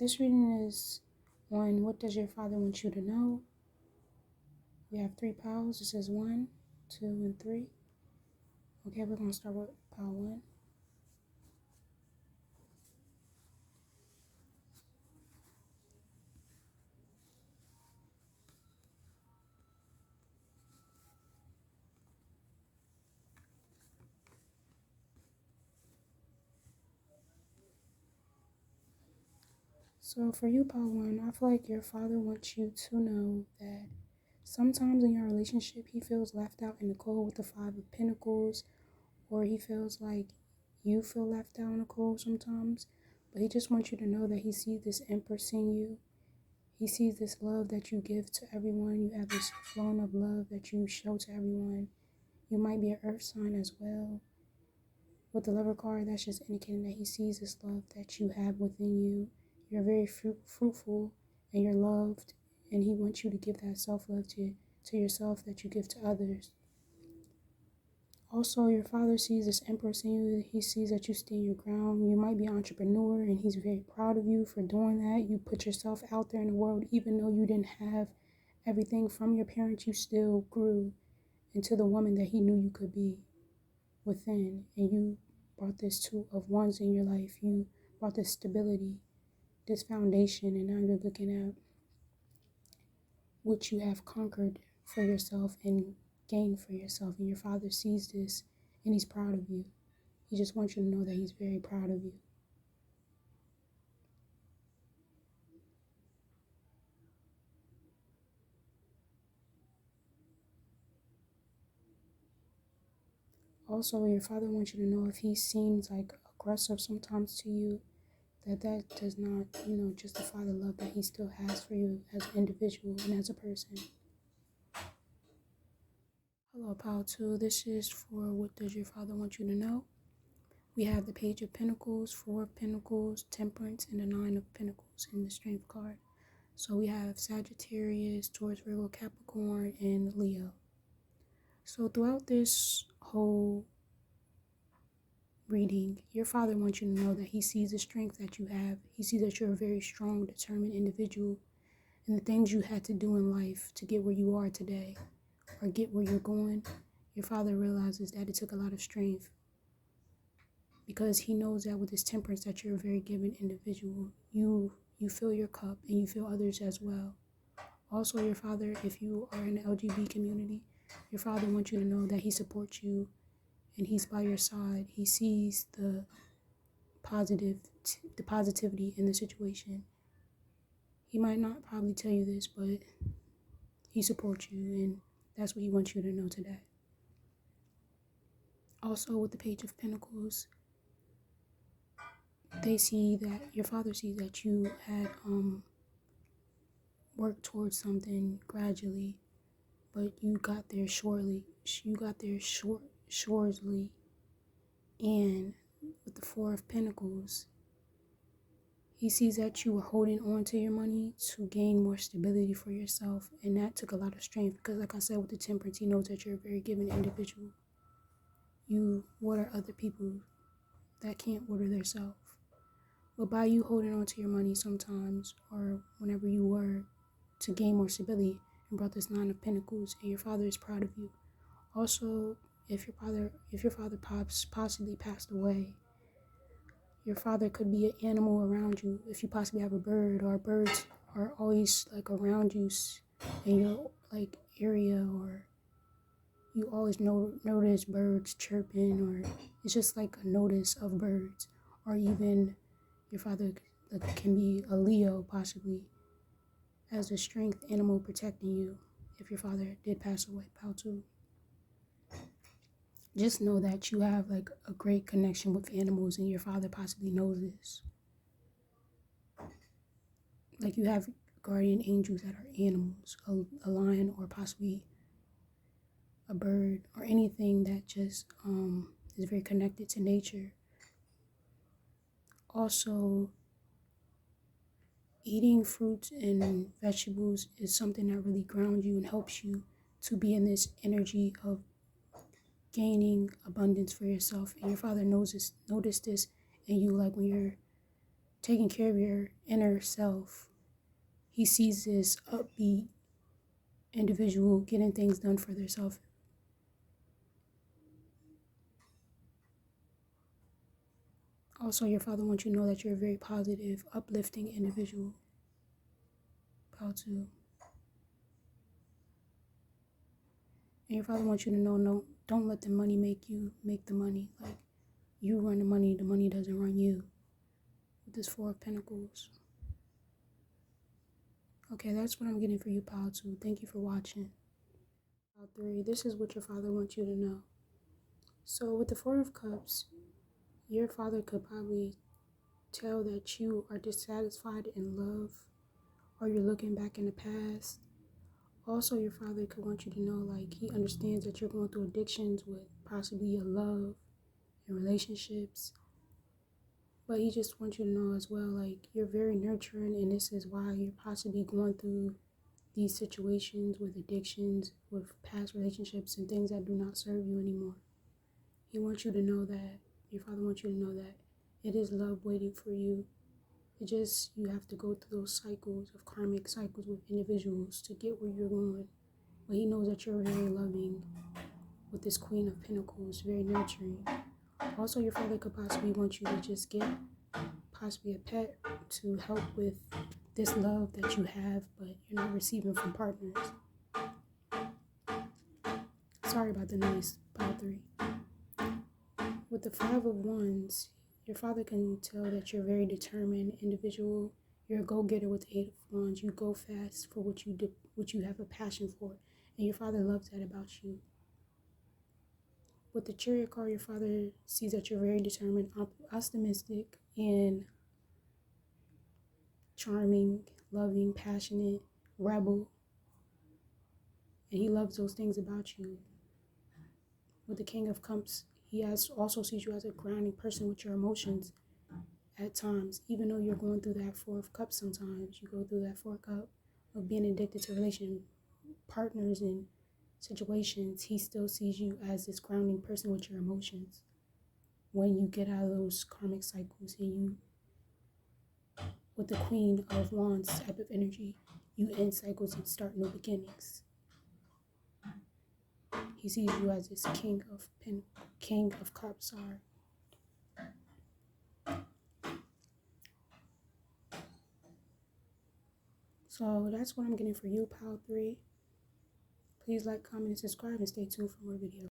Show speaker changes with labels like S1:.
S1: This reading is on what does your father want you to know? We have 3 piles. It says 1, 2, and 3. Okay, we're going to start with pile 1. So for you, pile 1, I feel like your father wants you to know that sometimes in your relationship, he feels left out in the cold with the 5 of Pentacles, or he feels like you feel left out in the cold sometimes. But he just wants you to know that he sees this Empress in you. He sees this love that you give to everyone. You have this flowing of love that you show to everyone. You might be an earth sign as well. With the Lover card, that's just indicating that he sees this love that you have within you. You're very fruitful and you're loved, and he wants you to give that self-love to yourself that you give to others. Also, your father sees this Empress in you. He sees that you stand your ground. You might be an entrepreneur, and he's very proud of you for doing that. You put yourself out there in the world, even though you didn't have everything from your parents, you still grew into the woman that he knew you could be within. And you brought this 2 of Wands in your life. You brought this stability, this foundation, and now you're looking at what you have conquered for yourself and gained for yourself. And your father sees this, and he's proud of you. He just wants you to know that he's very proud of you. Also, your father wants you to know if he seems like aggressive sometimes to you, that does not, justify the love that he still has for you as an individual and as a person. Hello, pile 2. This is for what does your father want you to know? We have the Page of Pentacles, 4 of Pentacles, Temperance, and the 9 of Pentacles in the Strength card. So we have Sagittarius, Taurus, Virgo, Capricorn, and Leo. So throughout this whole reading, your father wants you to know that he sees the strength that you have. He sees that you're a very strong, determined individual, and the things you had to do in life to get where you are today or get where you're going. Your father realizes that it took a lot of strength, because he knows that with his temperance that you're a very giving individual. You fill your cup and you fill others as well. Also, your father, if you are in the LGBT community, your father wants you to know that he supports you and he's by your side. He sees the positivity in the situation. He might not probably tell you this, but he supports you, and that's what he wants you to know today. Also, with the Page of Pentacles, they see that your father sees that you had worked towards something gradually, but you got there shortly. You got there shortly. And with the 4 of Pentacles, he sees that you were holding on to your money to gain more stability for yourself, and that took a lot of strength, because like I said, with the Temperance, he knows that you're a very giving individual. You water other people that can't water themselves. But by you holding on to your money sometimes, or whenever you were, to gain more stability, and brought this 9 of Pentacles, and your father is proud of you. Also, if your father possibly passed away, your father could be an animal around you. If you possibly have a bird, or birds are always like around you in your like area, or you always notice birds chirping, or it's just like a notice of birds. Or even your father can be a Leo, possibly, as a strength animal protecting you if your father did pass away. Pile 2. Just know that you have like a great connection with animals, and your father possibly knows this. Like you have guardian angels that are animals, a lion, or possibly a bird, or anything that just is very connected to nature. Also, eating fruits and vegetables is something that really grounds you and helps you to be in this energy of gaining abundance for yourself. And your father noticed this in you, like when you're taking care of your inner self. He sees this upbeat individual getting things done for themselves. Also, your father wants you to know that you're a very positive, uplifting individual. Pile 2. And your father wants you to know, no, don't let the money make you make the money. Like, you run the money doesn't run you. With this 4 of Pentacles. Okay, that's what I'm getting for you, Pile 2. Thank you for watching. Pile 3, this is what your father wants you to know. So with the 4 of Cups, your father could probably tell that you are dissatisfied in love, or you're looking back in the past. Also, your father could want you to know, like, he understands that you're going through addictions with possibly your love and relationships. But he just wants you to know as well, like, you're very nurturing, and this is why you're possibly going through these situations with addictions, with past relationships, and things that do not serve you anymore. He wants you to know that, your father wants you to know that it is love waiting for you. It just, you have to go through those cycles of karmic cycles with individuals to get where you're going. But he knows that you're very loving with this Queen of Pentacles, very nurturing. Also, your father could possibly want you to just get possibly a pet to help with this love that you have, but you're not receiving from partners. Sorry about the noise, Pile 3. With the 5 of Wands, your father can tell that you're a very determined individual. You're a go-getter with the 8 of Wands. You go fast for what you do, what you have a passion for, and your father loves that about you. With the Chariot card, your father sees that you're very determined, optimistic, and charming, loving, passionate, rebel, and he loves those things about you. With the King of Cups, he also sees you as a grounding person with your emotions at times. Even though you're going through that 4 of Cups sometimes, you go through that 4 cup of being addicted to relation partners and situations, he still sees you as this grounding person with your emotions. When you get out of those karmic cycles and you, with the Queen of Wands type of energy, you end cycles and start new beginnings. He sees you as this King of Cups. So that's what I'm getting for you, Pile 3. Please like, comment, and subscribe, and stay tuned for more videos.